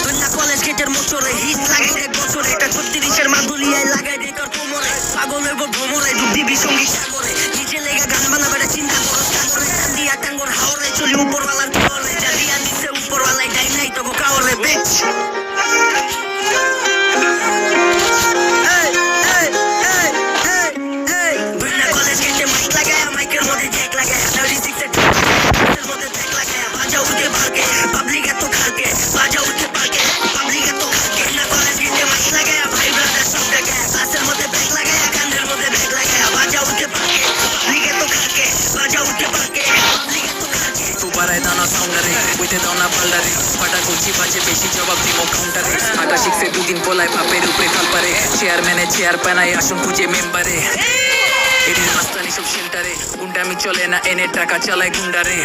দুনিয়া কলেজ গেটের মোচরে হিট লাগে এক বছরে এটা 36-এর মাদুলিয়ায় লাগাই রেকর কোমরে পাগলের গো ভ্রমরে ডুব দিবি সঙ্গীত সাগরে নিচে লেগে গান বানাবে এটা চিন্তা করো সাগরে দিয়া টাঙ্গর হাওরে চলি উপরওয়ালার ঘরে যা দিয়া দিছে উপরওয়ালায় ডাই নাই তো কাওরে বিচ দুনিয়া কলেজ গেটে মাইক লাগায় মাইকের মধ্যে জ্যাক লাগায় 36-এর মধ্যে জ্যাক লাগায় বাজা উঠে বারকে পাবলিক এত খারকে বাজা উঠে বারকে পাবলিক এত খারকে না কলেজ গেটে মাইক লাগায় ভাই ব্রাদার সব লাগায় ক্লাসের মধ্যে ব্যাগ লাগায় কানের মধ্যে ব্যাগ লাগায় বাজা উঠে বারকে পাবলিক এত খারকে বাজা উঠে বারকে পাবলিক এত খারকে সুপারায় দানা সাউন্ডারে উইতে দানা পাল্লারে ফাটা কুচি বাজে বেশি জবাব দিব কাউন্টারে আটা শিখছে দুদিন পোলায় বাপের উপরে কালপারে চেয়ারম্যানে চেয়ার পানায় আসন খুঁজে মেম্বারে এটির মাস্তানি সব সেন্টারে গুন্ডামি চলে না এনে টাকা চালায় গুন্ডারে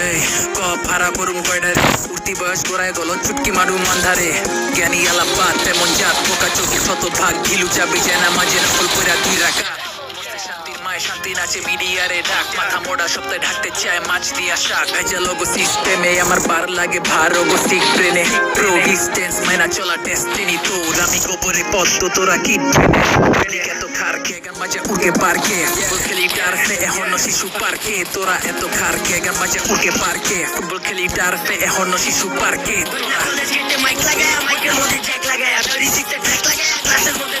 এই ক ভাড়া করুম কয়ডারে উঠতি বয়স গোড়ায় গল চুটকি মারুম আন্ধারে জ্ঞানী আলাপাত তেমন জাত পোকা চোখে শত ভাগ ঘিলু চাবি যায় না মাঝে নকল করে দুই রাখা শান্তির মায় শান্তি নাচে মিডিয়ারে ডাক মাথা মোড়া সপ্তাহে ঢাকতে চায় মাছ দিয়া শাক ভেজা লোগো সিস্টেমে আমার বার লাগে ভার গো সিক ব্রেনে প্রো ডিস্টেন্স মাইনা চলা ডেস্টিনি তোর আমি গোবরে পথ তো তোরা কি এত খারকে গান বাজা উড়কে পার্কে ফুটবল খেলি টার্ফে এখনো শিশু পার্কে তোরা এত খারকে গান বাজা উড়কে পার্কে ফুটবল খেলি টার্ফে এখনো শিশু পার্কে কলেজ গেটে মাইক লাগায় মাইকের মধ্যে জ্যাক লাগায় 36-এর জ্যাক লাগায় ক্লাসের মধ্যে